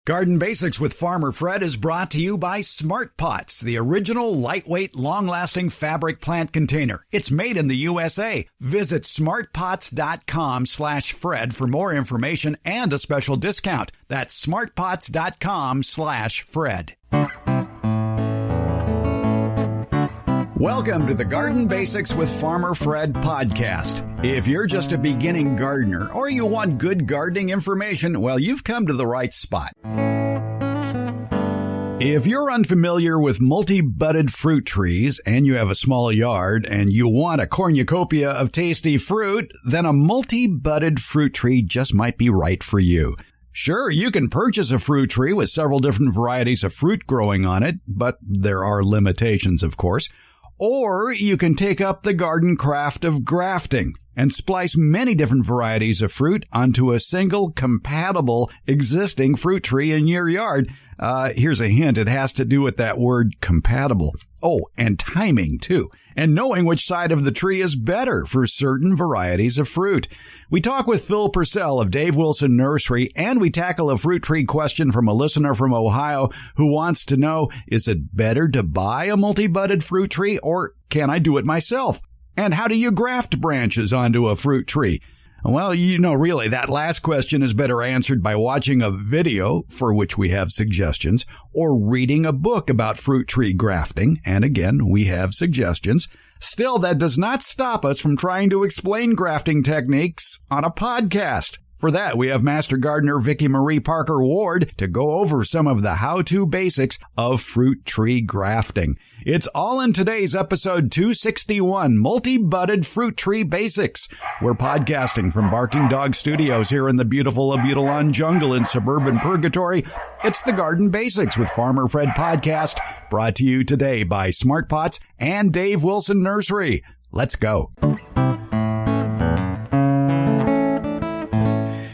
Garden Basics with Farmer Fred is brought to you by Smart Pots, the original lightweight, long-lasting fabric plant container. It's made in the USA. Visit smartpots.com/Fred for more information and a special discount. That's smartpots.com/Fred. Welcome to the Garden Basics with Farmer Fred podcast. If you're just a beginning gardener or you want good gardening information, well, you've come to the right spot. If you're unfamiliar with multi-budded fruit trees and you have a small yard and you want a cornucopia of tasty fruit, then a multi-budded fruit tree just might be right for you. Sure, you can purchase a fruit tree with several different varieties of fruit growing on it, but there are limitations, of course. Or you can take up the garden craft of grafting and splice many different varieties of fruit onto a single compatible existing fruit tree in your yard. Here's a hint. It has to do with that word compatible. Oh, and timing, too. And knowing which side of the tree is better for certain varieties of fruit. We talk with Phil Purcell of Dave Wilson Nursery, and we tackle a fruit tree question from a listener from Ohio who wants to know, is it better to buy a multi-budded fruit tree, or can I do it myself? And how do you graft branches onto a fruit tree? Well, really, that last question is better answered by watching a video, for which we have suggestions, or reading a book about fruit tree grafting, and again, we have suggestions. Still, that does not stop us from trying to explain grafting techniques on a podcast. For that, we have Master Gardener Vicki Marie Parker Ward to go over some of the how-to basics of fruit tree grafting. It's all in today's episode 261, Multi-Budded Fruit Tree Basics. We're podcasting from Barking Dog Studios here in the beautiful Abutilon jungle in suburban Purgatory. It's the Garden Basics with Farmer Fred podcast, brought to you today by Smart Pots and Dave Wilson Nursery. Let's go.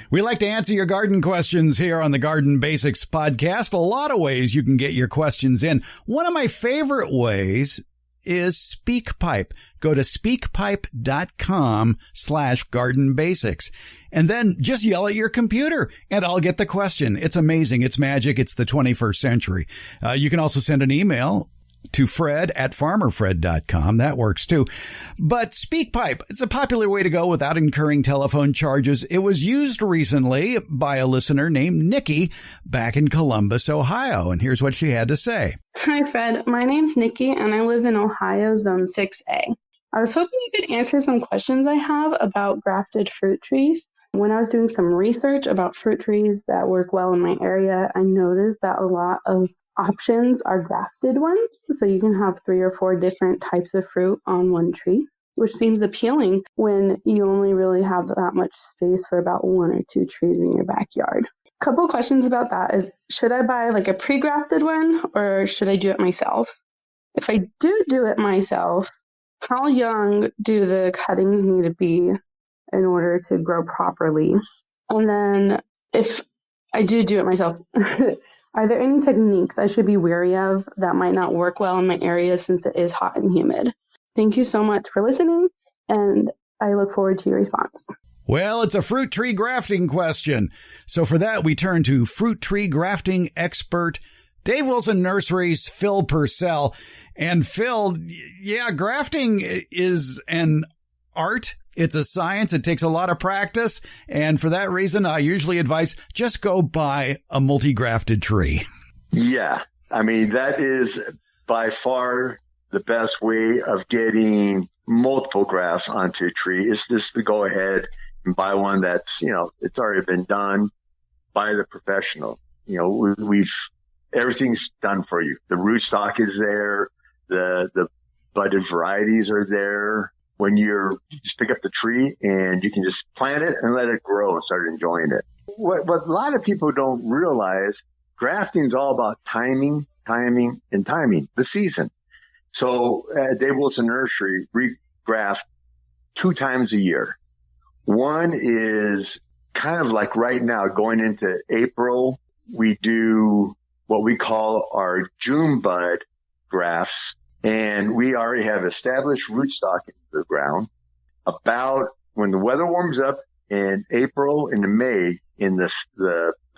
We like to answer your garden questions here on the Garden Basics podcast. A lot of ways you can get your questions in. One of my favorite ways is SpeakPipe. Go to speakpipe.com/garden basics. And then just yell at your computer and I'll get the question. It's amazing. It's magic. It's the 21st century. You can also send an email to fred@farmerfred.com. That works too. But SpeakPipe, it's a popular way to go without incurring telephone charges. It was used recently by a listener named Nikki back in Columbus, Ohio. And here's what she had to say. Hi, Fred. My name's Nikki, and I live in Ohio, Zone 6A. I was hoping you could answer some questions I have about grafted fruit trees. When I was doing some research about fruit trees that work well in my area, I noticed that a lot of options are grafted ones, so you can have 3 or 4 different types of fruit on one tree, which seems appealing when you only really have that much space for about 1 or 2 trees in your backyard. A couple questions about that is, should I buy like a pre-grafted one or should I do it myself? If I do it myself, how young do the cuttings need to be in order to grow properly? And then if I do it myself, are there any techniques I should be wary of that might not work well in my area since it is hot and humid? Thank you so much for listening, and I look forward to your response. Well, it's a fruit tree grafting question. So for that, we turn to fruit tree grafting expert Dave Wilson Nursery's Phil Purcell. And Phil, yeah, grafting is an art. It's a science. It takes a lot of practice. And for that reason, I usually advise just go buy a multi-grafted tree. Yeah. I mean, that is by far the best way of getting multiple grafts onto a tree is just to go ahead and buy one that's, it's already been done by the professional. We've everything's done for you. The rootstock is there. The budded varieties are there. When you just pick up the tree and you can just plant it and let it grow and start enjoying it. What a lot of people don't realize, grafting is all about timing, the season. So at Dave Wilson Nursery, we graft 2 times a year. One is kind of like right now, going into April, we do what we call our June bud grafts. And we already have established rootstock in the ground. About when the weather warms up in April into May, in the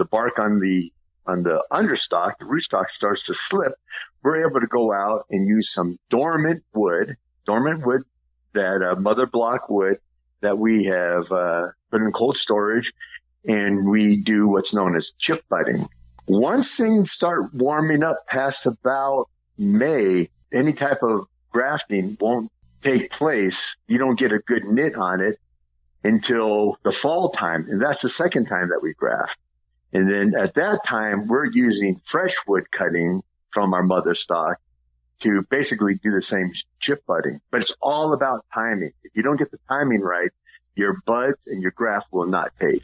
bark on the on the understock, the rootstock starts to slip, we're able to go out and use some dormant wood that mother block wood that we have put in cold storage, and we do what's known as chip budding. Once things start warming up past about May, any type of grafting won't take place. You don't get a good knit on it until the fall time, and that's the second time that we graft. And then at that time, we're using fresh wood cutting from our mother stock to basically do the same chip budding. But it's all about timing. If you don't get the timing right, your buds and your graft will not take.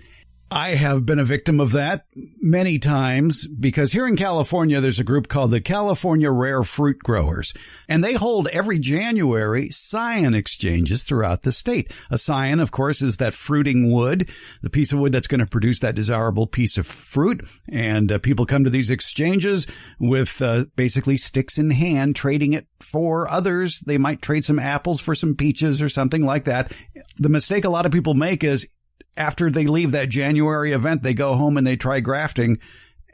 I have been a victim of that many times because here in California, there's a group called the California Rare Fruit Growers, and they hold every January scion exchanges throughout the state. A scion, of course, is that fruiting wood, the piece of wood that's going to produce that desirable piece of fruit. And people come to these exchanges with basically sticks in hand, trading it for others. They might trade some apples for some peaches or something like that. The mistake a lot of people make is after they leave that January event, they go home and they try grafting,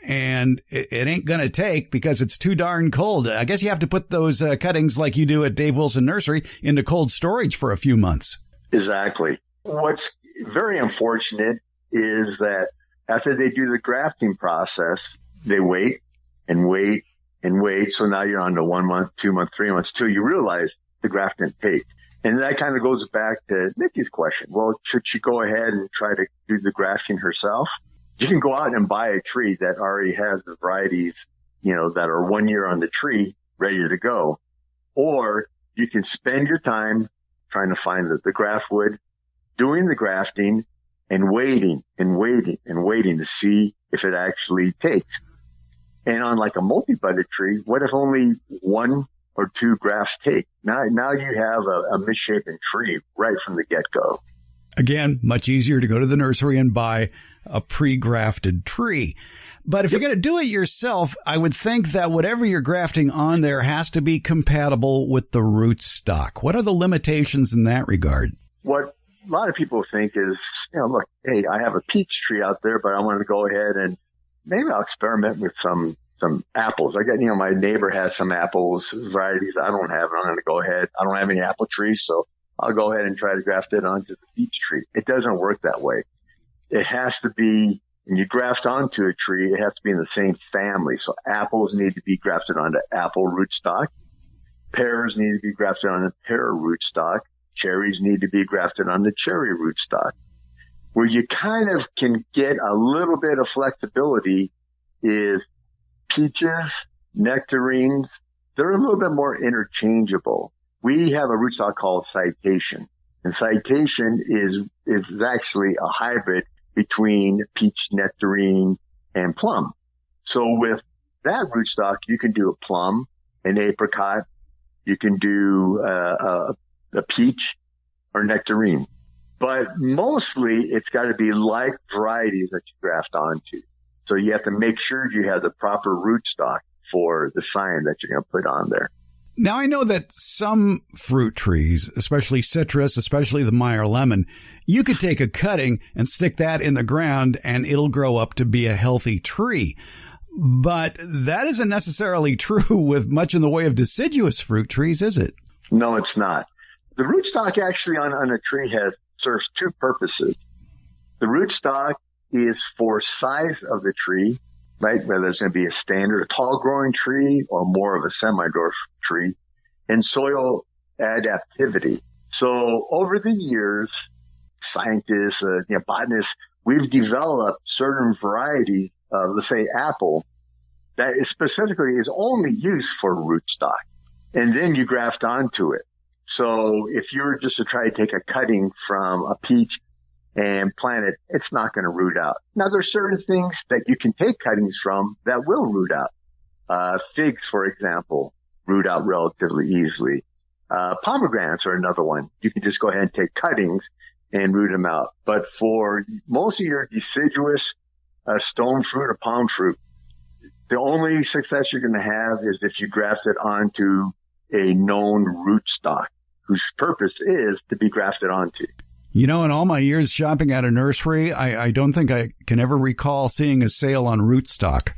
and it ain't going to take because it's too darn cold. I guess you have to put those cuttings like you do at Dave Wilson Nursery into cold storage for a few months. Exactly. What's very unfortunate is that after they do the grafting process, they wait and wait and wait. So now you're on to 1 month, 2 months, 3 months till you realize the graft didn't take. And that kind of goes back to Nikki's question. Well, should she go ahead and try to do the grafting herself? You can go out and buy a tree that already has the varieties, that are 1 year on the tree ready to go. Or you can spend your time trying to find the graft wood, doing the grafting and waiting to see if it actually takes. And on like a multi-budded tree, what if only 1 or 2 grafts take? Now you have a misshapen tree right from the get-go. Again, much easier to go to the nursery and buy a pre-grafted tree. But if you're going to do it yourself, I would think that whatever you're grafting on there has to be compatible with the rootstock. What are the limitations in that regard? What a lot of people think is, look, hey, I have a peach tree out there, but I want to go ahead and maybe I'll experiment with some apples. I got, my neighbor has some apples varieties I don't have, and I'm going to go ahead. I don't have any apple trees, so I'll go ahead and try to graft it onto the peach tree. It doesn't work that way. It has to be, when you graft onto a tree, it has to be in the same family. So apples need to be grafted onto apple rootstock. Pears need to be grafted onto pear rootstock. Cherries need to be grafted onto cherry rootstock. Where you kind of can get a little bit of flexibility is peaches, nectarines. They're a little bit more interchangeable. We have a rootstock called citation, and citation is actually a hybrid between peach, nectarine, and plum. So with that rootstock, you can do a plum, an apricot, you can do a peach or nectarine. But mostly it's got to be like varieties that you graft onto. So you have to make sure you have the proper rootstock for the scion that you're going to put on there. Now, I know that some fruit trees, especially citrus, especially the Meyer lemon, you could take a cutting and stick that in the ground and it'll grow up to be a healthy tree. But that isn't necessarily true with much in the way of deciduous fruit trees, is it? No, it's not. The rootstock actually on a tree serves 2 purposes. The rootstock is for size of the tree, right? Whether it's going to be a standard, a tall growing tree or more of a semi-dwarf tree, and soil adaptivity. So over the years, scientists, botanists, we've developed certain varieties of, let's say, apple that specifically is only used for rootstock. And then you graft onto it. So if you were just to try to take a cutting from a peach and plant it, it's not going to root out. Now, there's certain things that you can take cuttings from that will root out. Figs, for example, root out relatively easily. Pomegranates are another one. You can just go ahead and take cuttings and root them out. But for most of your deciduous stone fruit or palm fruit, the only success you're going to have is if you graft it onto a known rootstock whose purpose is to be grafted onto. In all my years shopping at a nursery, I don't think I can ever recall seeing a sale on rootstock.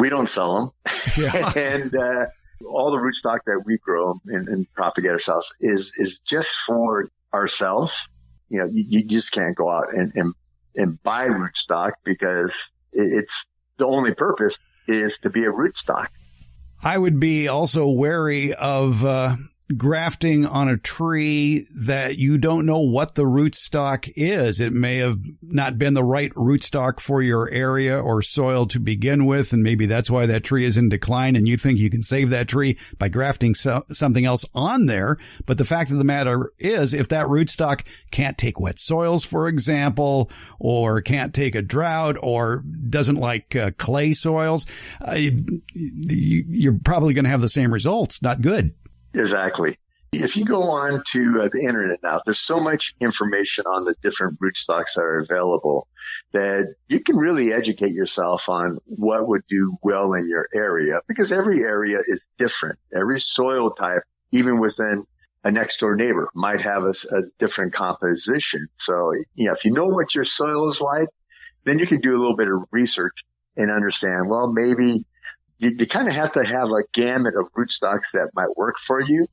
We don't sell them. Yeah. And all the rootstock that we grow and propagate ourselves is just for ourselves. You know, you just can't go out and buy rootstock because it's the only purpose is to be a rootstock. I would be also wary of grafting on a tree that you don't know what the rootstock is. It may have not been the right rootstock for your area or soil to begin with, and maybe that's why that tree is in decline, and you think you can save that tree by grafting something else on there. But the fact of the matter is, if that rootstock can't take wet soils, for example, or can't take a drought, or doesn't like clay soils, you're probably going to have the same results. Not good. Exactly. If you go on to the internet now, there's so much information on the different rootstocks that are available that you can really educate yourself on what would do well in your area, because every area is different. Every soil type, even within a next door neighbor, might have a different composition. So, if you know what your soil is like, then you can do a little bit of research and understand, well, maybe you kind of have to have a gamut of rootstocks that might work for you.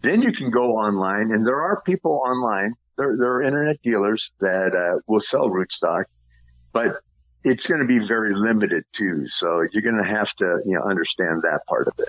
Then you can go online, and there are people online. There are internet dealers that will sell rootstock, but it's going to be very limited too. So you're going to have to understand that part of it.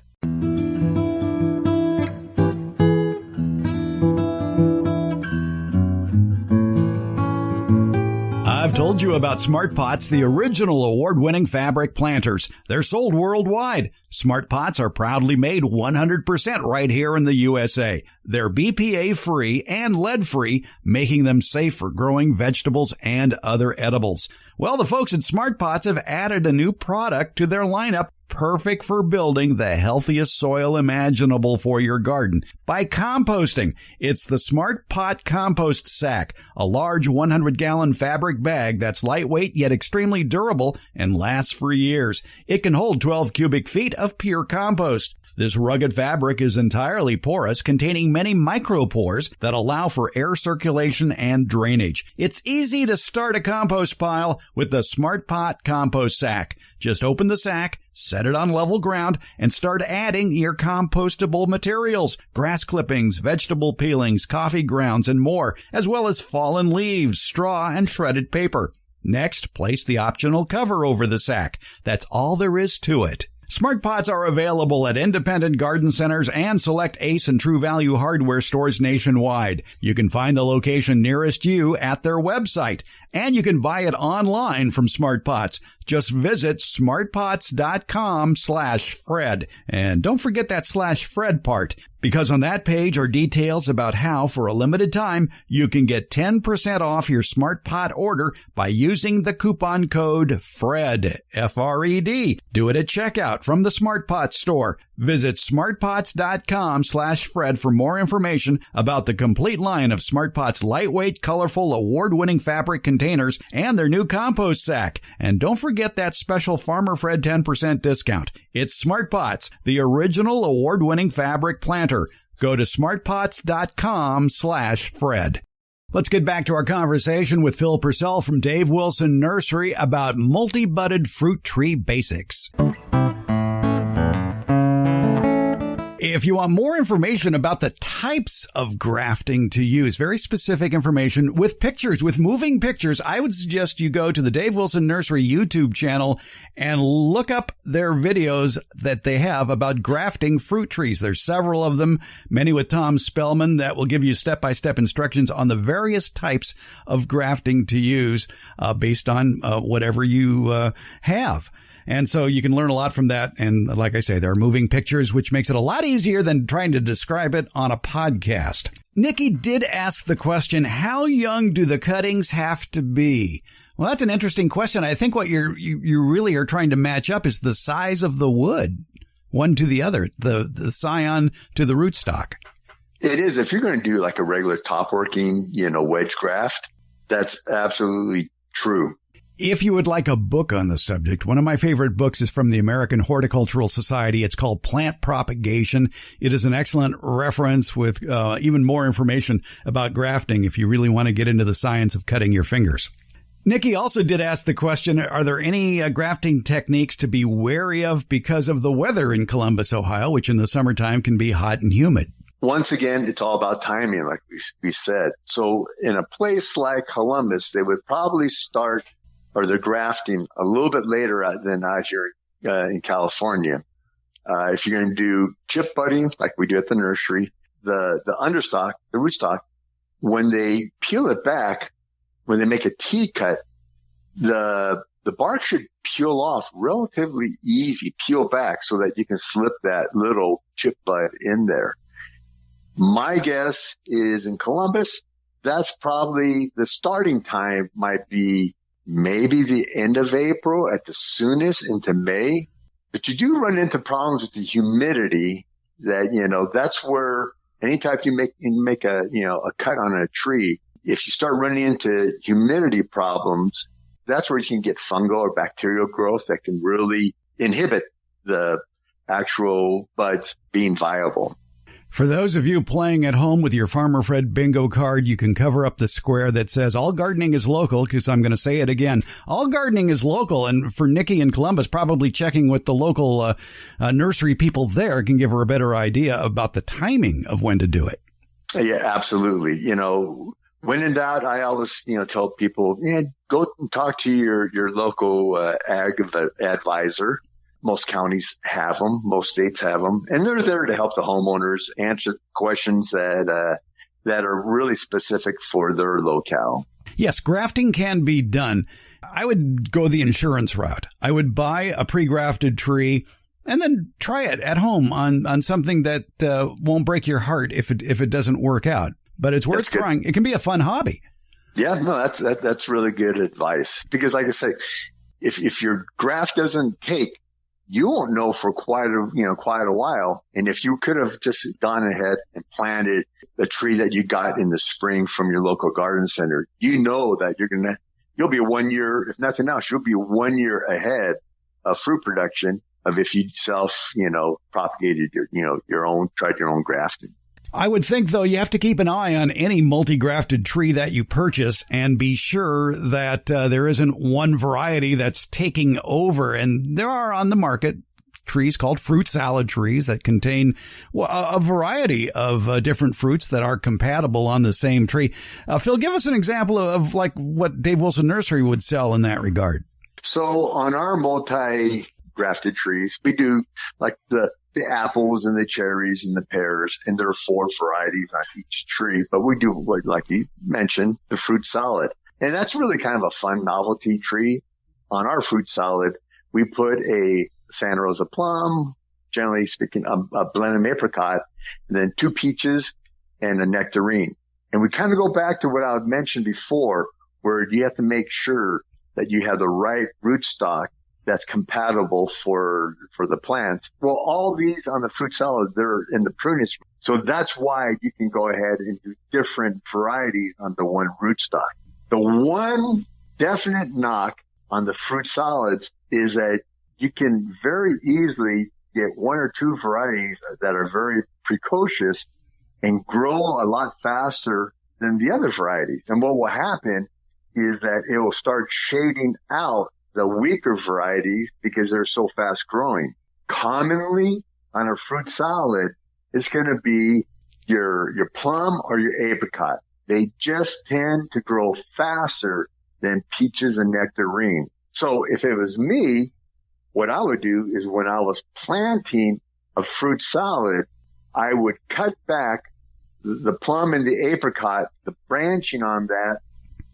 I've told you about Smart Pots, the original award-winning fabric planters. They're sold worldwide. Smart Pots are proudly made 100% right here in the USA. They're BPA-free and lead-free, making them safe for growing vegetables and other edibles. Well, the folks at Smart Pots have added a new product to their lineup, perfect for building the healthiest soil imaginable for your garden by composting. It's the Smart Pot Compost Sack, a large 100-gallon fabric bag that's lightweight yet extremely durable and lasts for years. It can hold 12 cubic feet of pure compost. This rugged fabric is entirely porous, containing many micropores that allow for air circulation and drainage. It's easy to start a compost pile with the Smart Pot Compost Sack. Just open the sack, set it on level ground, and start adding your compostable materials, grass clippings, vegetable peelings, coffee grounds, and more, as well as fallen leaves, straw, and shredded paper. Next, place the optional cover over the sack. That's all there is to it. Smart Pots are available at independent garden centers and select Ace and True Value hardware stores nationwide. You can find the location nearest you at their website, and you can buy it online from Smart Pots. Just visit smartpots.com/Fred. And don't forget that /Fred part, because on that page are details about how, for a limited time, you can get 10% off your Smart Pot order by using the coupon code FRED, F-R-E-D. Do it at checkout from the Smart Pot store. Visit smartpots.com/Fred for more information about the complete line of Smart Pots' lightweight, colorful, award-winning fabric containers and their new compost sack. And don't forget that special Farmer Fred 10% discount. It's Smart Pots, the original award-winning fabric planter. Go to smartpots.com/Fred. Let's get back to our conversation with Phil Purcell from Dave Wilson Nursery about multi-budded fruit tree basics. If you want more information about the types of grafting to use, very specific information with pictures, with moving pictures, I would suggest you go to the Dave Wilson Nursery YouTube channel and look up their videos that they have about grafting fruit trees. There's several of them, many with Tom Spellman, that will give you step-by-step instructions on the various types of grafting to use based on whatever you have. And so you can learn a lot from that. And like I say, there are moving pictures, which makes it a lot easier than trying to describe it on a podcast. Nikki did ask the question, how young do the cuttings have to be? Well, that's an interesting question. I think what you really are trying to match up is the size of the wood, one to the other, the scion to the rootstock. It is. If you're going to do like a regular top working, wedge graft, that's absolutely true. If you would like a book on the subject, one of my favorite books is from the American Horticultural Society. It's called Plant Propagation. It is an excellent reference with even more information about grafting if you really want to get into the science of cutting your fingers. Nikki also did ask the question, are there any grafting techniques to be wary of because of the weather in Columbus, Ohio, which in the summertime can be hot and humid? Once again, it's all about timing, like we said. So in a place like Columbus, they would probably start or they're grafting a little bit later than out here in California. If you're going to do chip budding, like we do at the nursery, the understock, the rootstock, when they peel it back, when they make a T-cut, the bark should peel off relatively easy, peel back so that you can slip that little chip bud in there. My guess is in Columbus, that's probably the starting time might be maybe the end of April at the soonest into May. But you do run into problems with the humidity that, that's where anytime you make a cut on a tree, if you start running into humidity problems, that's where you can get fungal or bacterial growth that can really inhibit the actual buds being viable. For those of you playing at home with your Farmer Fred bingo card, you can cover up the square that says all gardening is local, because I'm going to say it again. All gardening is local. And for Nikki in Columbus, probably checking with the local nursery people there can give her a better idea about the timing of when to do it. Yeah, absolutely. When in doubt, I always, tell people, go and talk to your local ag advisor. Most counties have them. Most states have them. And they're there to help the homeowners answer questions that are really specific for their locale. Yes, grafting can be done. I would go the insurance route. I would buy a pre-grafted tree and then try it at home on something that won't break your heart if it doesn't work out. But it's worth trying. It can be a fun hobby. Yeah, no, that's really good advice. Because like I say, if your graft doesn't take, you won't know for quite a while. And if you could have just gone ahead and planted a tree that you got in the spring from your local garden center, that you'll be 1 year, if nothing else, you'll be 1 year ahead of fruit production of if you propagated tried your own grafting. I would think, though, you have to keep an eye on any multi-grafted tree that you purchase and be sure that there isn't one variety that's taking over. And there are on the market trees called fruit salad trees that contain a variety of different fruits that are compatible on the same tree. Phil, give us an example of like what Dave Wilson Nursery would sell in that regard. So on our multi-grafted trees, we do like the apples and the cherries and the pears, and there are 4 varieties on each tree. But we do, like you mentioned, the fruit salad. And that's really kind of a fun novelty tree. On our fruit salad, we put a Santa Rosa plum, generally speaking, a blended apricot, and then 2 peaches and a nectarine. And we kind of go back to what I mentioned before, where you have to make sure that you have the right rootstock that's compatible for the plant. Well, all these on the fruit salad, they're in the prunus. So that's why you can go ahead and do different varieties on the one rootstock. The one definite knock on the fruit salads is that you can very easily get 1 or 2 varieties that are very precocious and grow a lot faster than the other varieties. And what will happen is that it will start shading out the weaker varieties because they're so fast growing. Commonly on a fruit salad, it's going to be your plum or your apricot. They just tend to grow faster than peaches and nectarine. So if it was me, what I would do is when I was planting a fruit salad, I would cut back the plum and the apricot, the branching on that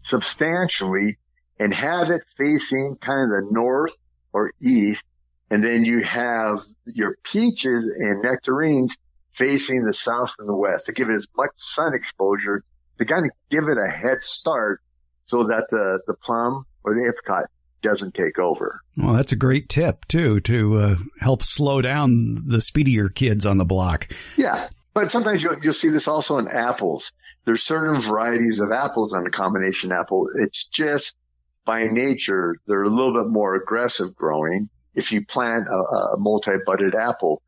substantially, and have it facing kind of the north or east. And then you have your peaches and nectarines facing the south and the west to give it as much sun exposure to kind of give it a head start so that the plum or the apricot doesn't take over. Well, that's a great tip, too, to help slow down the speedier kids on the block. Yeah. But sometimes you'll see this also in apples. There's certain varieties of apples on a combination apple. It's just by nature, they're a little bit more aggressive growing. If you plant a multi-budded apple,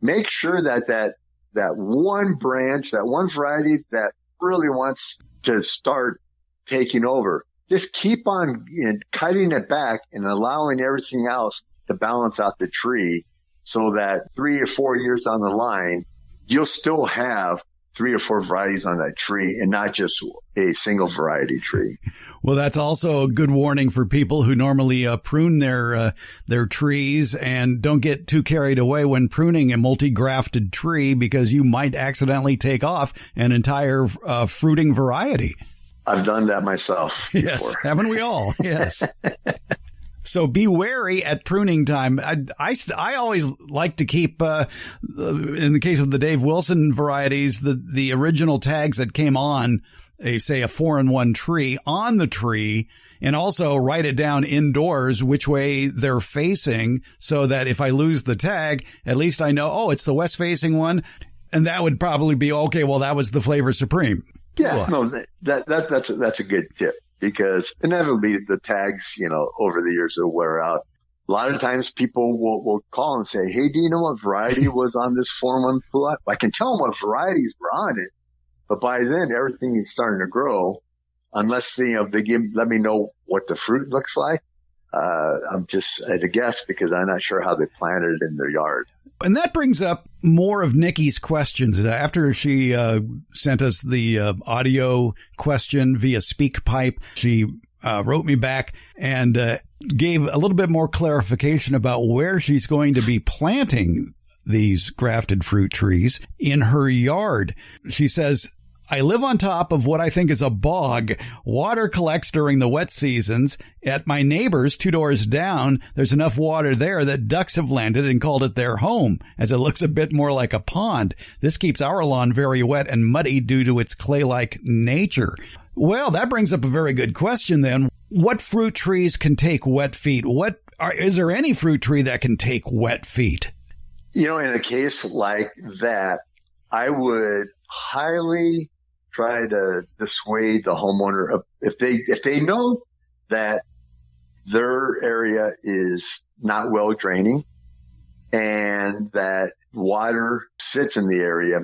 make sure that one branch, that one variety that really wants to start taking over, just keep on cutting it back and allowing everything else to balance out the tree so that 3 or 4 years down the line, you'll still have 3 or 4 varieties on that tree and not just a single variety tree. Well, that's also a good warning for people who normally prune their trees, and don't get too carried away when pruning a multi-grafted tree, because you might accidentally take off an entire fruiting variety. I've done that myself before. Yes, haven't we all? Yes. So be wary at pruning time. I always like to keep, in the case of the Dave Wilson varieties, the original tags that came on, say, a 4-in-1 tree on the tree, and also write it down indoors which way they're facing, so that if I lose the tag, at least I know, oh, it's the west-facing one, and that would probably be, okay, well, that was the Flavor Supreme. Yeah, no, that's a good tip. Because inevitably the tags, over the years will wear out. A lot of times people will call and say, hey, do you know what variety was on this 4-in-1 Pluot? I can tell them what varieties were on it, but by then everything is starting to grow. Unless they let me know what the fruit looks like. I'm just at a guess because I'm not sure how they planted it in their yard. And that brings up more of Nikki's questions. After she sent us the audio question via SpeakPipe, she wrote me back and gave a little bit more clarification about where she's going to be planting these grafted fruit trees in her yard. She says, I live on top of what I think is a bog. Water collects during the wet seasons. At my neighbor's 2 doors down, there's enough water there that ducks have landed and called it their home, as it looks a bit more like a pond. This keeps our lawn very wet and muddy due to its clay-like nature. Well, that brings up a very good question then. What fruit trees can take wet feet? Is there any fruit tree that can take wet feet? In a case like that, I would highly try to dissuade the homeowner of, if they know that their area is not well draining and that water sits in the area,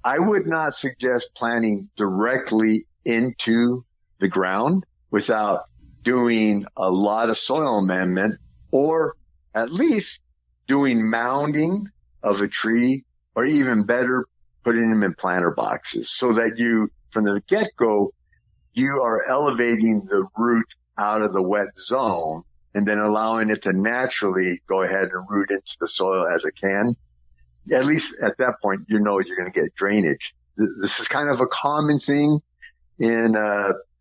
I would not suggest planting directly into the ground without doing a lot of soil amendment, or at least doing mounding of a tree, or even better, putting them in planter boxes, so that you, from the get-go, you are elevating the root out of the wet zone and then allowing it to naturally go ahead and root into the soil as it can. At least at that point, you're going to get drainage. This is kind of a common thing in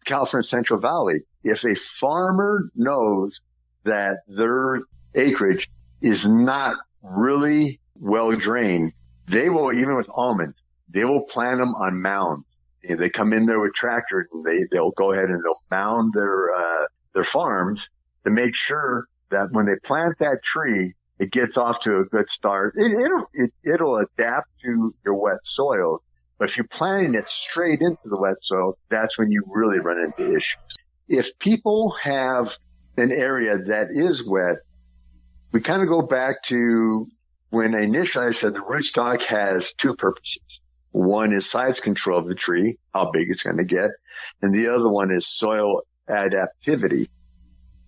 California Central Valley. If a farmer knows that their acreage is not really well drained, they will, even with almonds, they will plant them on mounds. They come in there with tractors and they'll go ahead and they'll mound their farms to make sure that when they plant that tree, it gets off to a good start. It'll adapt to your wet soil. But if you're planting it straight into the wet soil, that's when you really run into issues. If people have an area that is wet, we kind of go back to when initially I said the rootstock has 2 purposes. One is size control of the tree, how big it's going to get, and the other one is soil adaptivity.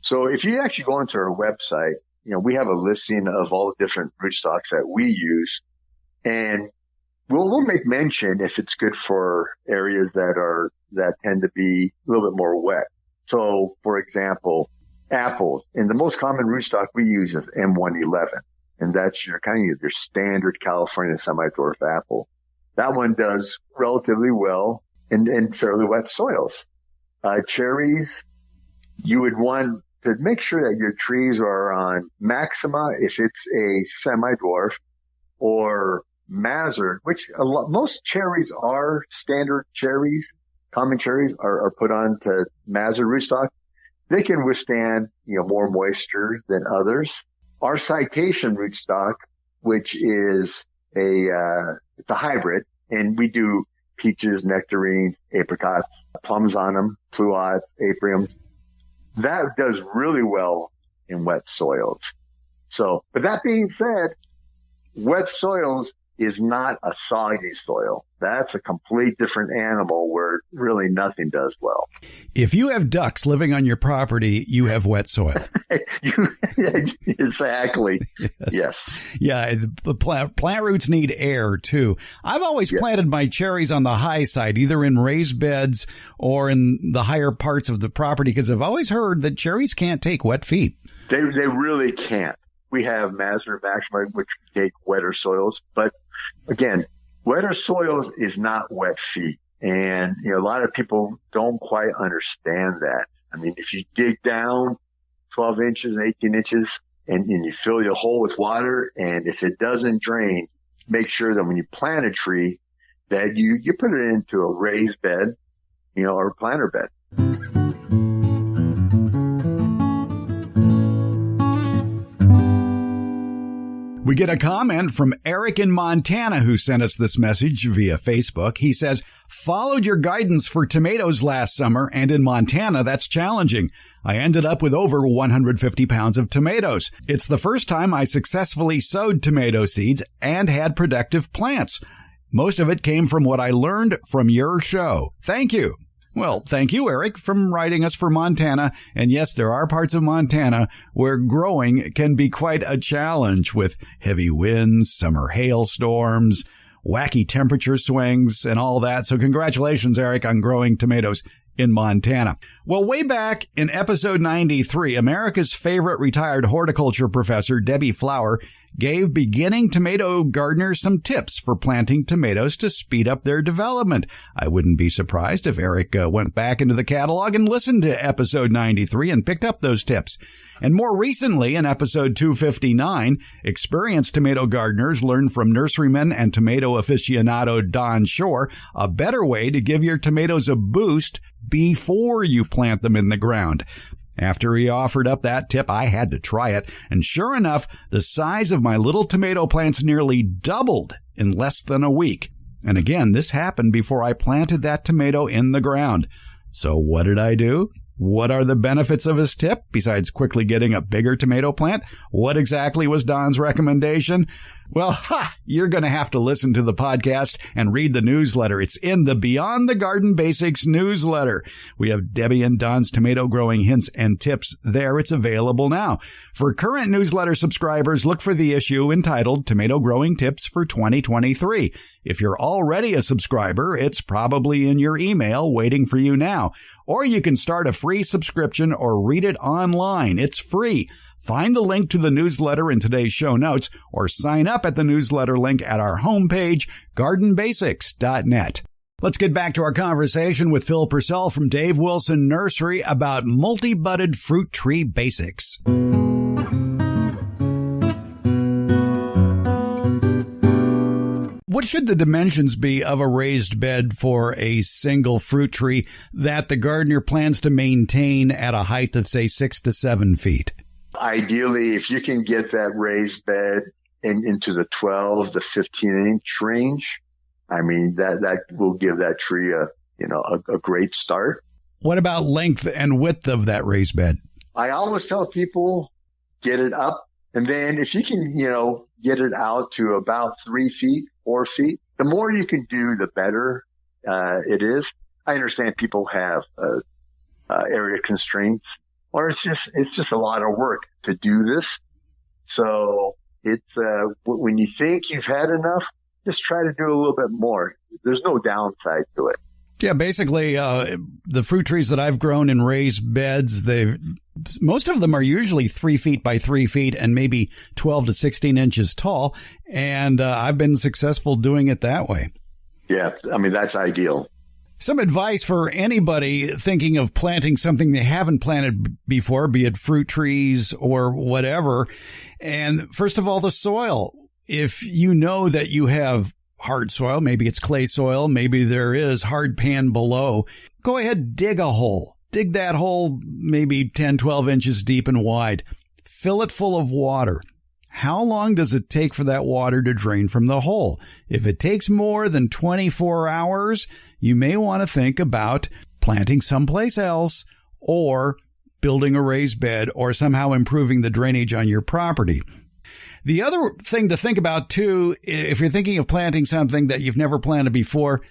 So if you actually go into our website, we have a listing of all the different rootstocks that we use, and we'll make mention if it's good for areas that tend to be a little bit more wet. So, for example, apples, and the most common rootstock we use is M111, and that's your standard California semi-dwarf apple. That one does relatively well in fairly wet soils. Cherries, you would want to make sure that your trees are on maxima if it's a semi-dwarf, or mazard, which most cherries are standard cherries. Common cherries are put on to mazard rootstock. They can withstand, more moisture than others. Our citation rootstock, which is it's a hybrid, and we do peaches, nectarines, apricots, plums on them, pluots, apriums. That does really well in wet soils. So, but that being said, wet soils, is not a soggy soil. That's a complete different animal where really nothing does well. If you have ducks living on your property, you have wet soil. Exactly. Yes. Yeah, the plant roots need air, too. I've always planted my cherries on the high side, either in raised beds or in the higher parts of the property, because I've always heard that cherries can't take wet feet. They really can't. We have Mazda and Maxima, which take wetter soils. But again, wetter soils is not wet feet. And, a lot of people don't quite understand that. I mean, if you dig down 12 inches and 18 inches and you fill your hole with water, and if it doesn't drain, make sure that when you plant a tree that you put it into a raised bed, or a planter bed. We get a comment from Eric in Montana who sent us this message via Facebook. He says, followed your guidance for tomatoes last summer, and in Montana, that's challenging. I ended up with over 150 pounds of tomatoes. It's the first time I successfully sowed tomato seeds and had productive plants. Most of it came from what I learned from your show. Thank you. Well, thank you, Eric, from writing us for Montana. And yes, there are parts of Montana where growing can be quite a challenge with heavy winds, summer hailstorms, wacky temperature swings, and all that. So congratulations, Eric, on growing tomatoes in Montana. Well, way back in episode 93, America's favorite retired horticulture professor, Debbie Flower, gave beginning tomato gardeners some tips for planting tomatoes to speed up their development. I wouldn't be surprised if Eric went back into the catalog and listened to episode 93 and picked up those tips. And more recently, in episode 259, experienced tomato gardeners learned from nurseryman and tomato aficionado Don Shore a better way to give your tomatoes a boost before you plant them in the ground. After he offered up that tip, I had to try it, and sure enough, the size of my little tomato plants nearly doubled in less than a week. And again, this happened before I planted that tomato in the ground. So what did I do? What are the benefits of his tip, besides quickly getting a bigger tomato plant? What exactly was Don's recommendation? Well, you're going to have to listen to the podcast and read the newsletter. It's in the Beyond the Garden Basics newsletter. We have Debbie and Don's tomato growing hints and tips there. It's available now. For current newsletter subscribers, look for the issue entitled Tomato Growing Tips for 2023. If you're already a subscriber, it's probably in your email waiting for you now. Or you can start a free subscription or read it online. It's free. Find the link to the newsletter in today's show notes or sign up at the newsletter link at our homepage, gardenbasics.net. Let's get back to our conversation with Phil Purcell from Dave Wilson Nursery about multi-budded fruit tree basics. What should the dimensions be of a raised bed for a single fruit tree that the gardener plans to maintain at a height of, say, 6 to 7 feet? Ideally, if you can get that raised bed into the 12 to 15-inch range, I mean, that will give that tree a great start. What about length and width of that raised bed? I always tell people, get it up. And then if you can, get it out to about 3 feet, 4 feet, the more you can do, the better it is. I understand people have area constraints, or it's just a lot of work to do this. So it's when you think you've had enough, just try to do a little bit more. There's no downside to it. Yeah, basically, the fruit trees that I've grown in raised beds, most of them are usually 3 feet by 3 feet and maybe 12 to 16 inches tall. And I've been successful doing it that way. Yeah, I mean, that's ideal. Some advice for anybody thinking of planting something they haven't planted before, be it fruit trees or whatever. And first of all, the soil. If you know that you have hard soil, maybe it's clay soil, maybe there is hard pan below, go ahead, dig a hole. Dig that hole maybe 10, 12 inches deep and wide. Fill it full of water. How long does it take for that water to drain from the hole? If it takes more than 24 hours, you may want to think about planting someplace else or building a raised bed or somehow improving the drainage on your property. The other thing to think about, too, if you're thinking of planting something that you've never planted before,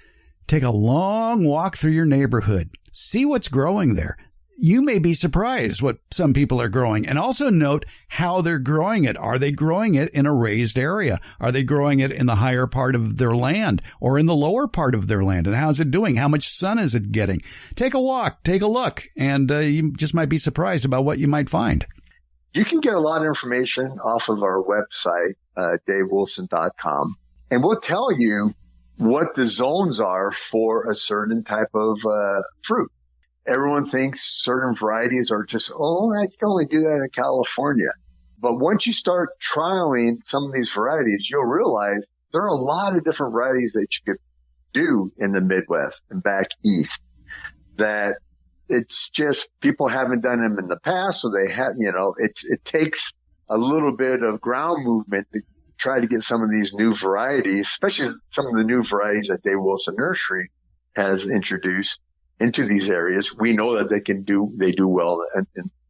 take a long walk through your neighborhood. See what's growing there. You may be surprised what some people are growing, and also note how they're growing it. Are they growing it in a raised area? Are they growing it in the higher part of their land or in the lower part of their land? And how's it doing? How much sun is it getting? Take a walk, take a look, and you just might be surprised about what you might find. You can get a lot of information off of our website, davewilson.com, and we'll tell you what the zones are for a certain type of fruit. Everyone thinks certain varieties are just, I can only do that in California. But once you start trialing some of these varieties, you'll realize there are a lot of different varieties that you could do in the Midwest and back east that it's just people haven't done them in the past. So they have, it takes a little bit of ground movement to try to get some of these new varieties, especially some of the new varieties that Dave Wilson Nursery has introduced into these areas. We know that they do well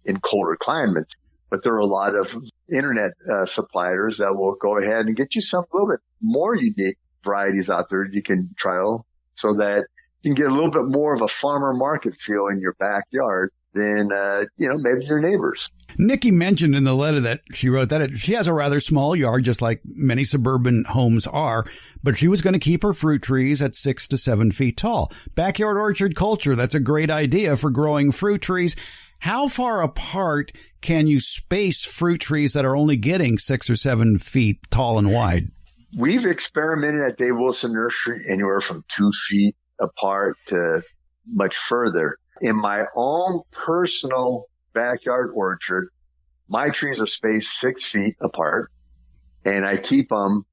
in colder climates, but there are a lot of internet suppliers that will go ahead and get you some a little bit more unique varieties out there you can trial so that you can get a little bit more of a farmer market feel in your backyard than, maybe your neighbors. Nikki mentioned in the letter that she wrote that she has a rather small yard, just like many suburban homes are, but she was going to keep her fruit trees at 6 to 7 feet tall. Backyard orchard culture, that's a great idea for growing fruit trees. How far apart can you space fruit trees that are only getting 6 or 7 feet tall and wide? We've experimented at Dave Wilson Nursery anywhere from 2 feet apart to much further. In my own personal backyard orchard, my trees are spaced 6 feet apart, and I keep them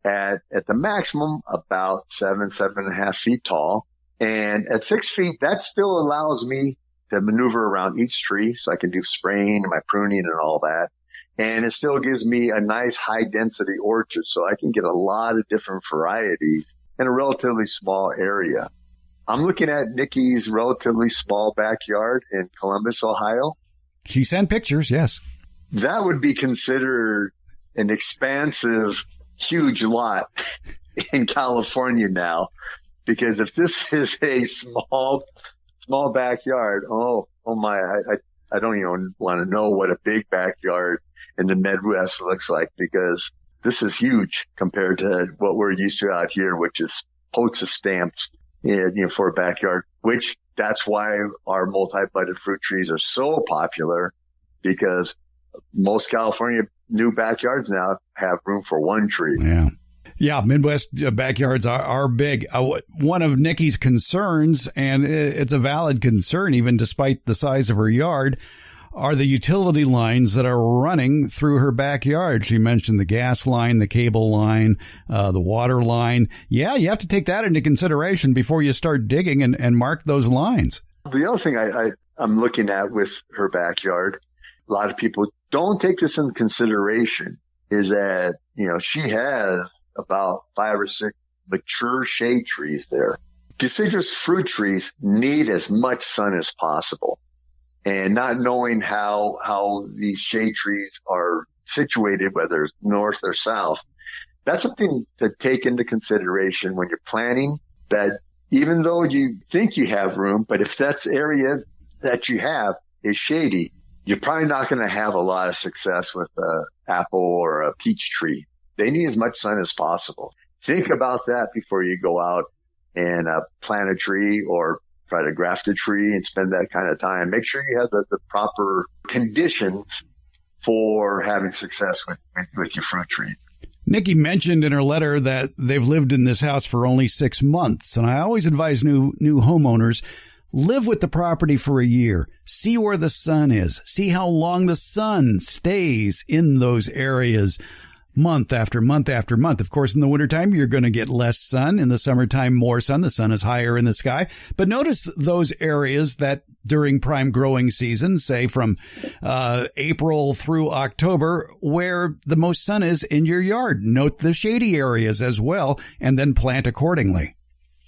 at the maximum about 7.5 feet tall. And at 6 feet, that still allows me to maneuver around each tree, so I can do spraying and my pruning and all that. And it still gives me a nice high density orchard, so I can get a lot of different varieties in a relatively small area. I'm looking at Nikki's relatively small backyard in Columbus, Ohio. She sent pictures, yes. That would be considered an expansive, huge lot in California now, because if this is a small backyard, oh my, I don't even want to know what a big backyard in the Midwest looks like, because this is huge compared to what we're used to out here, which is totes of stamps. For a backyard, which that's why our multi-budded fruit trees are so popular, because most California new backyards now have room for one tree. Yeah, Midwest backyards are big. One of Nikki's concerns, and it's a valid concern even despite the size of her yard, are the utility lines that are running through her backyard. She mentioned the gas line, the cable line, the water line. Yeah, you have to take that into consideration before you start digging and mark those lines. The other thing I'm looking at with her backyard, a lot of people don't take this into consideration, is that, she has about 5 or 6 mature shade trees there. Deciduous fruit trees need as much sun as possible. And not knowing how these shade trees are situated, whether it's north or south, that's something to take into consideration when you're planning, that even though you think you have room, but if that's area that you have is shady, you're probably not going to have a lot of success with an apple or a peach tree. They need as much sun as possible. Think about that before you go out and plant a tree or try to graft a tree and spend that kind of time. Make sure you have the proper conditions for having success with your fruit tree. Nikki mentioned in her letter that they've lived in this house for only 6 months. And I always advise new homeowners, live with the property for a year. See where the sun is. See how long the sun stays in those areas. Month after month after month. Of course, in the wintertime, you're going to get less sun. In the summertime, more sun. The sun is higher in the sky. But notice those areas that during prime growing season, say from April through October, where the most sun is in your yard. Note the shady areas as well, and then plant accordingly.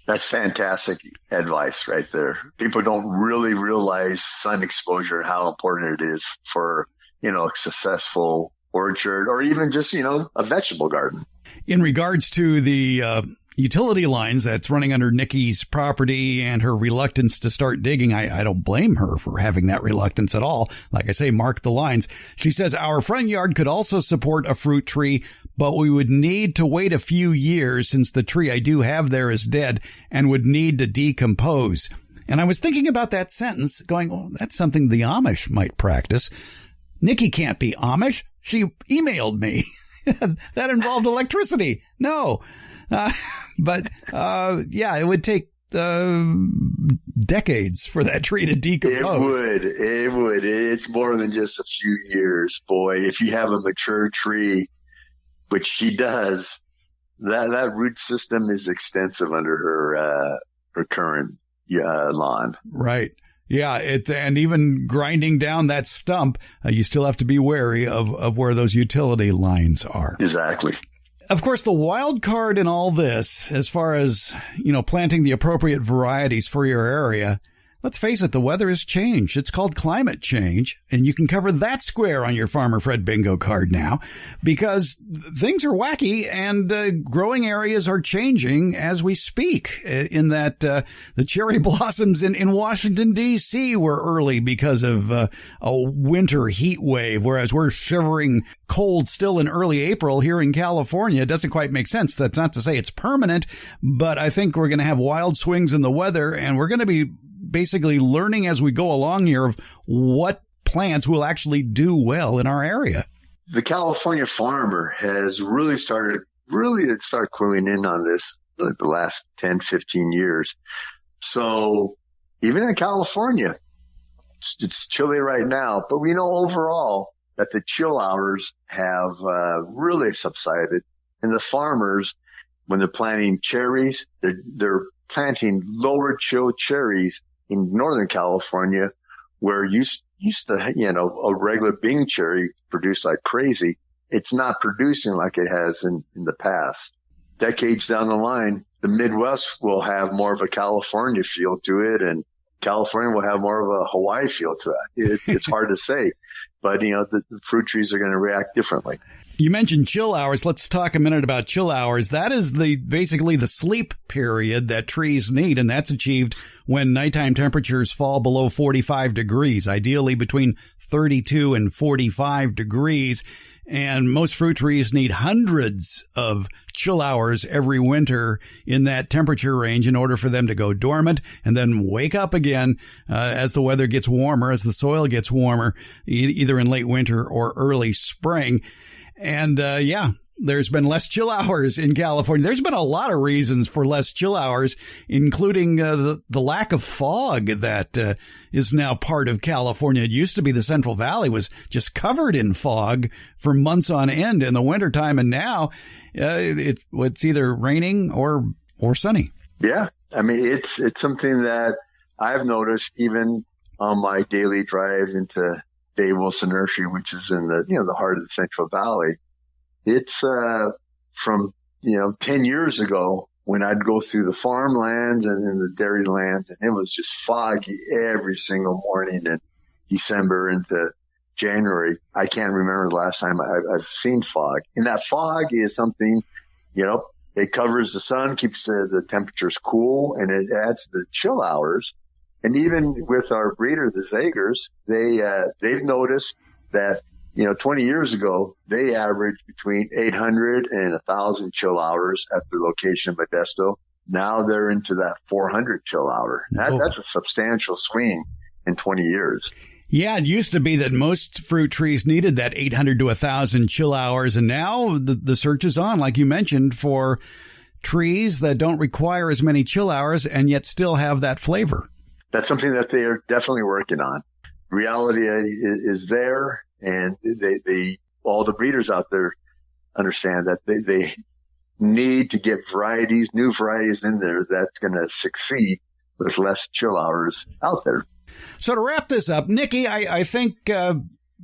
That's fantastic advice right there. People don't really realize sun exposure, how important it is for, a successful orchard, or even just, a vegetable garden. In regards to the utility lines that's running under Nikki's property and her reluctance to start digging, I don't blame her for having that reluctance at all. Like I say, mark the lines. She says our front yard could also support a fruit tree, but we would need to wait a few years since the tree I do have there is dead and would need to decompose. And I was thinking about that sentence going, oh, that's something the Amish might practice. Nikki can't be Amish. She emailed me. That involved electricity. No. But it would take decades for that tree to decompose. It would. It's more than just a few years, boy. If you have a mature tree, which she does, that root system is extensive under her current lawn. Right. Yeah, and even grinding down that stump, you still have to be wary of where those utility lines are. Exactly. Of course, the wild card in all this, as far as, planting the appropriate varieties for your area, let's face it, the weather has changed. It's called climate change, and you can cover that square on your Farmer Fred bingo card now, because things are wacky and growing areas are changing as we speak. In that the cherry blossoms in Washington, D.C. were early because of a winter heat wave, whereas we're shivering cold still in early April here in California. It doesn't quite make sense. That's not to say it's permanent, but I think we're going to have wild swings in the weather, and we're going to be basically learning as we go along here of what plants will actually do well in our area. The California farmer has really started cluing in on this the last 10, 15 years. So even in California, it's chilly right now, but we know overall that the chill hours have really subsided. And the farmers, when they're planting cherries, they're planting lower chill cherries in Northern California, where used to, a regular Bing cherry produced like crazy. It's not producing like it has in the past. Decades down the line, the Midwest will have more of a California feel to it, and California will have more of a Hawaii feel to it. It's hard to say, but, the fruit trees are going to react differently. You mentioned chill hours. Let's talk a minute about chill hours. That is basically the sleep period that trees need, and that's achieved when nighttime temperatures fall below 45 degrees, ideally between 32 and 45 degrees. And most fruit trees need hundreds of chill hours every winter in that temperature range in order for them to go dormant and then wake up again as the weather gets warmer, as the soil gets warmer, either in late winter or early spring. And, there's been less chill hours in California. There's been a lot of reasons for less chill hours, including the lack of fog that is now part of California. It used to be the Central Valley was just covered in fog for months on end in the wintertime, and now it's either raining or sunny. Yeah, I mean, it's something that I've noticed even on my daily drive into Dave Wilson Nursery, which is in the heart of the Central Valley. It's from 10 years ago when I'd go through the farmlands and the dairy lands, and it was just foggy every single morning in December into January. I can't remember the last time I've seen fog. And that fog is something, it covers the sun, keeps the temperatures cool, and it adds the chill hours. And even with our breeder, the Zagers, they've noticed that 20 years ago, they averaged between 800 and 1,000 chill hours at the location of Modesto. Now they're into that 400 chill hour. That's a substantial swing in 20 years. Yeah, it used to be that most fruit trees needed that 800 to 1,000 chill hours. And now the search is on, like you mentioned, for trees that don't require as many chill hours and yet still have that flavor. That's something that they are definitely working on. Reality is there. And all the breeders out there understand that they need to get new varieties in there that's going to succeed with less chill hours out there. So to wrap this up, Nikki, I think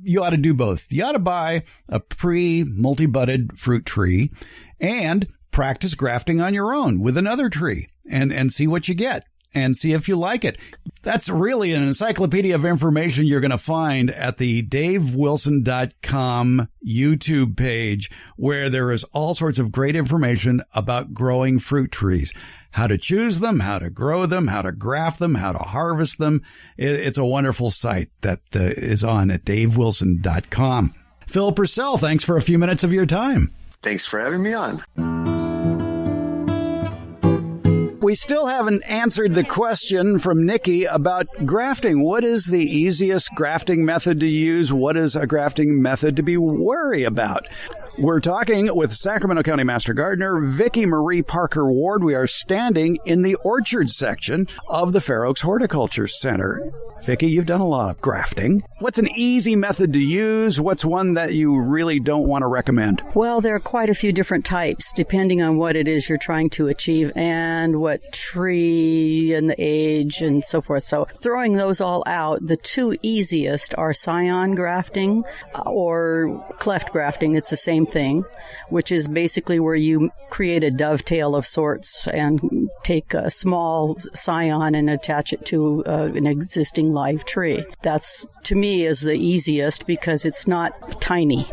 you ought to do both. You ought to buy a multi-budded fruit tree and practice grafting on your own with another tree and see what you get. and see if you like it. That's really an encyclopedia of information you're going to find at the davewilson.com YouTube page, where there is all sorts of great information about growing fruit trees. How to choose them, how to grow them, how to graft them, how to harvest them. It's a wonderful site that is on at davewilson.com. Phil Purcell, thanks for a few minutes of your time. Thanks for having me on. We still haven't answered the question from Nikki about grafting. What is the easiest grafting method to use? What is a grafting method to be wary about? We're talking with Sacramento County Master Gardener Vicki Marie Parker Ward. We are standing in the orchard section of the Fair Oaks Horticulture Center. Vicki, you've done a lot of grafting. What's an easy method to use? What's one that you really don't want to recommend? Well, there are quite a few different types, depending on what it is you're trying to achieve and what tree and the age and so forth. So throwing those all out, the two easiest are scion grafting or cleft grafting. It's the same thing, which is basically where you create a dovetail of sorts and take a small scion and attach it to an existing live tree. That's, to me, is the easiest because it's not tiny.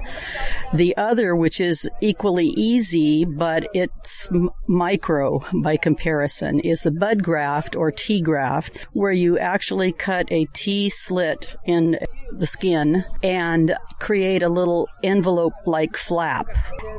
The other, which is equally easy, but it's micro by comparison, is the bud graft or T graft, where you actually cut a T slit in the skin and create a little envelope-like flap.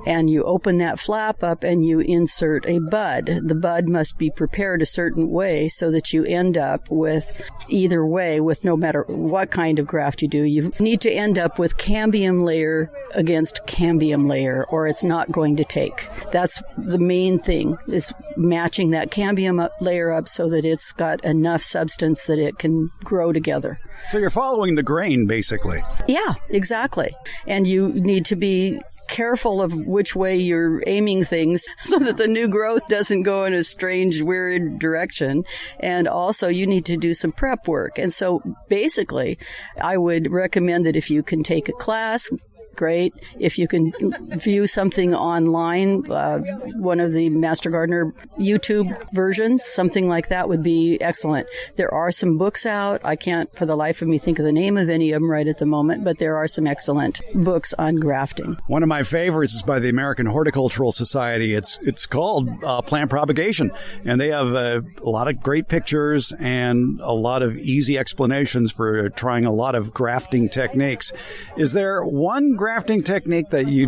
And you open that flap up and you insert a bud. The bud must be prepared a certain way so that you end up with, either way, with no matter what kind of graft you do, you need to end up with cambium layer against cambium layer, or it's not going to take. That's the main thing, is matching that cambium layer up so that it's got enough substance that it can grow together. So you're following the grain, basically. Yeah, exactly. And you need to be careful of which way you're aiming things so that the new growth doesn't go in a strange, weird direction. And also you need to do some prep work. And so basically, I would recommend that if you can take a class, great. If you can view something online, one of the Master Gardener YouTube versions, something like that would be excellent. There are some books out. I can't for the life of me think of the name of any of them right at the moment, but there are some excellent books on grafting. One of my favorites is by the American Horticultural Society. It's called Plant Propagation, and they have a lot of great pictures and a lot of easy explanations for trying a lot of grafting techniques. Is there one grafting technique that you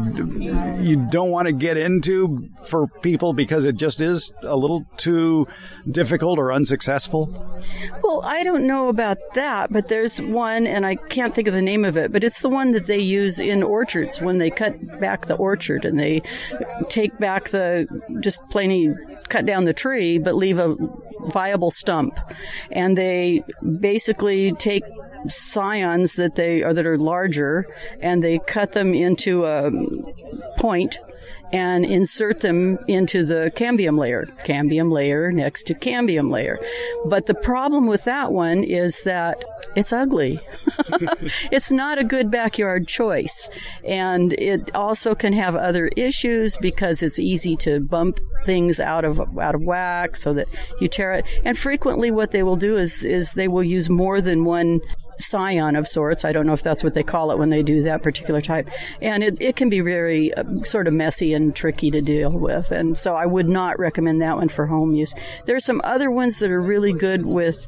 don't want to get into for people because it just is a little too difficult or unsuccessful? Well, I don't know about that, but there's one, and I can't think of the name of it, but it's the one that they use in orchards when they cut back the orchard and they take back just plainly cut down the tree, but leave a viable stump. And they basically take scions that are larger, and they cut them into a point and insert them into the cambium layer next to cambium layer. But the problem with that one is that it's ugly. It's not a good backyard choice. And it also can have other issues because it's easy to bump things out of whack so that you tear it. And frequently what they will do is they will use more than one scion of sorts. I don't know if that's what they call it when they do that particular type. And it can be very sort of messy and tricky to deal with. And so I would not recommend that one for home use. There's some other ones that are really good with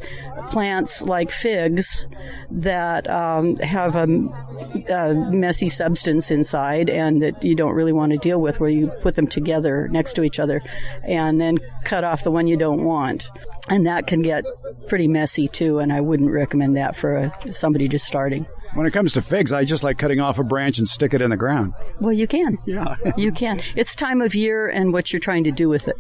plants like figs that have a messy substance inside and that you don't really want to deal with, where you put them together next to each other and then cut off the one you don't want. And that can get pretty messy, too, and I wouldn't recommend that for somebody just starting. When it comes to figs, I just like cutting off a branch and stick it in the ground. Well, you can. Yeah. You can. It's time of year and what you're trying to do with it.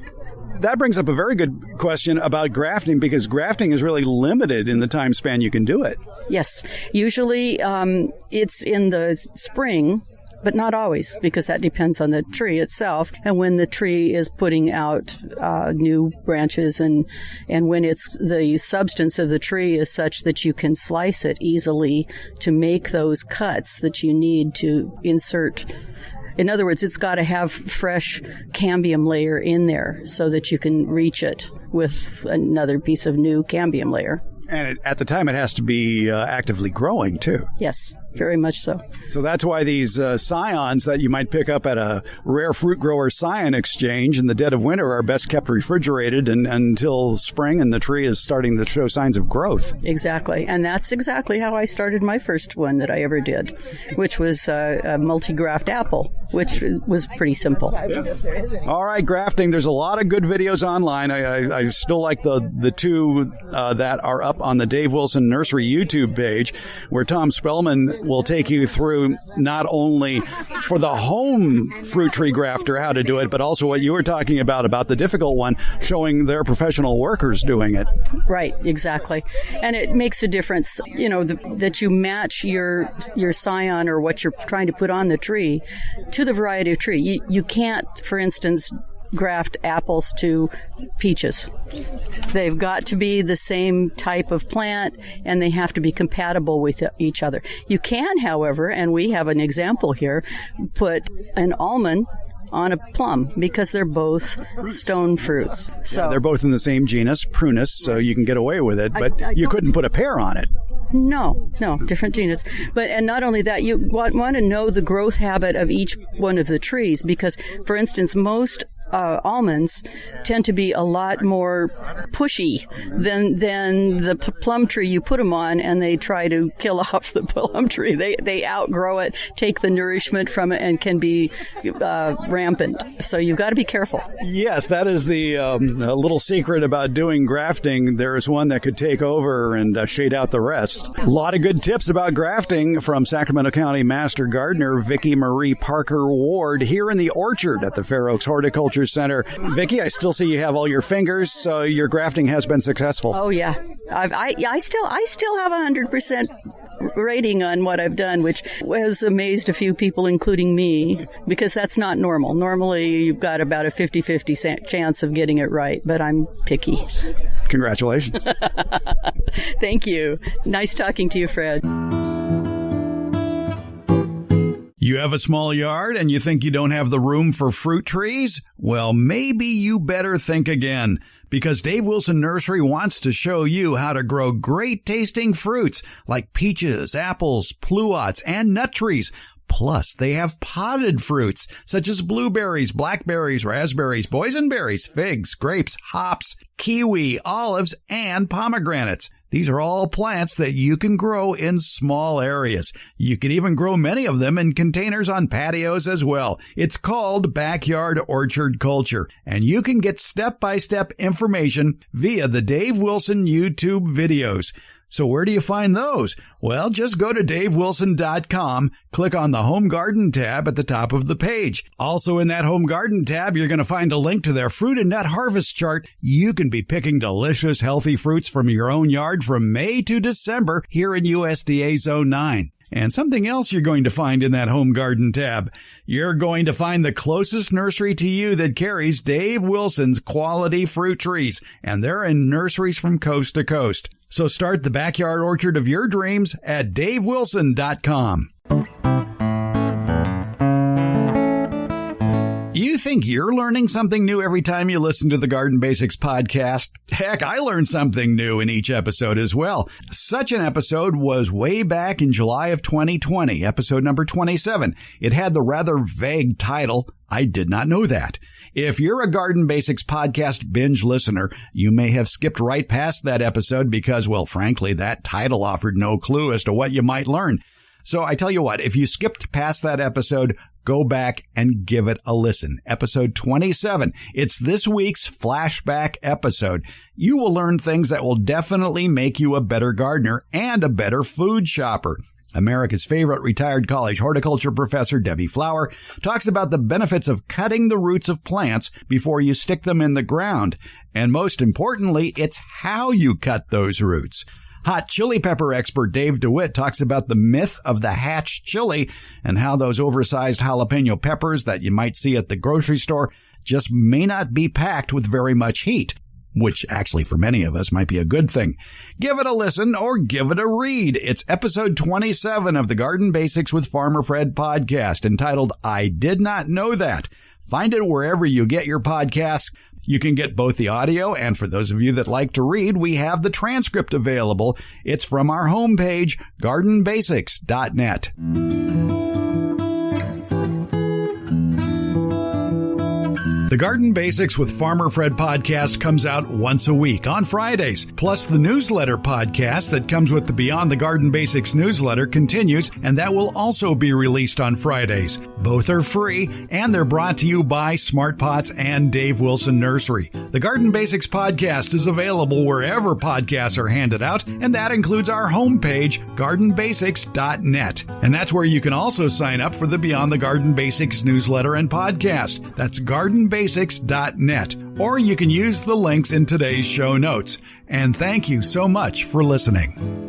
That brings up a very good question about grafting, because grafting is really limited in the time span you can do it. Yes. Usually it's in the spring, but not always, because that depends on the tree itself and when the tree is putting out new branches and when the substance of the tree is such that you can slice it easily to make those cuts that you need to insert. In other words, it's got to have fresh cambium layer in there so that you can reach it with another piece of new cambium layer. And at the time, it has to be actively growing, too. Yes, very much so. So that's why these scions that you might pick up at a rare fruit grower scion exchange in the dead of winter are best kept refrigerated until spring and the tree is starting to show signs of growth. Exactly. And that's exactly how I started my first one that I ever did, which was a multi-graft apple, which was pretty simple. Yeah. All right, grafting. There's a lot of good videos online. I still like the two that are up on the Dave Wilson Nursery YouTube page, where Tom Spellman will take you through not only for the home fruit tree grafter how to do it, but also what you were talking about the difficult one, showing their professional workers doing it. Right, exactly. And it makes a difference, that you match your scion or what you're trying to put on the tree to the variety of tree. You can't, for instance, graft apples to peaches. They've got to be the same type of plant, and they have to be compatible with each other. You can, however, and we have an example here, put an almond on a plum because they're both stone fruits. So they're both in the same genus, Prunus, so you can get away with it, but you couldn't put a pear on it. No, different genus. And not only that, you want to know the growth habit of each one of the trees because, for instance, most almonds tend to be a lot more pushy than the plum tree you put them on, and they try to kill off the plum tree. They outgrow it, take the nourishment from it, and can be rampant. So you've got to be careful. Yes, that is the little secret about doing grafting. There is one that could take over and shade out the rest. A lot of good tips about grafting from Sacramento County Master Gardener Vicki Marie Parker Ward here in the orchard at the Fair Oaks Horticulture Center. Vicki, I still see you have all your fingers, so your grafting has been successful. Oh yeah, I still have 100% rating on what I've done, which has amazed a few people, including me, because that's not normal. Normally, you've got about a 50-50 chance of getting it right, but I'm picky. Congratulations. Thank you. Nice talking to you, Fred. You have a small yard and you think you don't have the room for fruit trees? Well, maybe you better think again, because Dave Wilson Nursery wants to show you how to grow great tasting fruits like peaches, apples, pluots, and nut trees. Plus, they have potted fruits such as blueberries, blackberries, raspberries, boysenberries, figs, grapes, hops, kiwi, olives, and pomegranates. These are all plants that you can grow in small areas. You can even grow many of them in containers on patios as well. It's called backyard orchard culture, and you can get step-by-step information via the Dave Wilson YouTube videos. So where do you find those? Well, just go to davewilson.com, click on the Home Garden tab at the top of the page. Also in that Home Garden tab, you're going to find a link to their fruit and nut harvest chart. You can be picking delicious, healthy fruits from your own yard from May to December here in USDA Zone 9. And something else you're going to find in that Home Garden tab. You're going to find the closest nursery to you that carries Dave Wilson's quality fruit trees, and they're in nurseries from coast to coast. So start the backyard orchard of your dreams at davewilson.com. You think you're learning something new every time you listen to the Garden Basics podcast? Heck, I learned something new in each episode as well. Such an episode was way back in July of 2020, episode number 27. It had the rather vague title, I Did Not Know That. If you're a Garden Basics podcast binge listener, you may have skipped right past that episode because, well, frankly, that title offered no clue as to what you might learn. So I tell you what, if you skipped past that episode, go back and give it a listen. Episode 27. It's this week's flashback episode. You will learn things that will definitely make you a better gardener and a better food shopper. America's favorite retired college horticulture professor, Debbie Flower, talks about the benefits of cutting the roots of plants before you stick them in the ground. And most importantly, it's how you cut those roots. Hot chili pepper expert Dave DeWitt talks about the myth of the hatch chili and how those oversized jalapeno peppers that you might see at the grocery store just may not be packed with very much heat, which actually for many of us might be a good thing. Give it a listen or give it a read. It's episode 27 of the Garden Basics with Farmer Fred podcast entitled I Did Not Know That. Find it wherever you get your podcasts. You can get both the audio, and for those of you that like to read, we have the transcript available. It's from our homepage, gardenbasics.net. The Garden Basics with Farmer Fred podcast comes out once a week on Fridays. Plus, the newsletter podcast that comes with the Beyond the Garden Basics newsletter continues, and that will also be released on Fridays. Both are free, and they're brought to you by Smart Pots and Dave Wilson Nursery. The Garden Basics podcast is available wherever podcasts are handed out, and that includes our homepage, gardenbasics.net. And that's where you can also sign up for the Beyond the Garden Basics newsletter and podcast. That's gardenbasics.net, or you can use the links in today's show notes. And thank you so much for listening.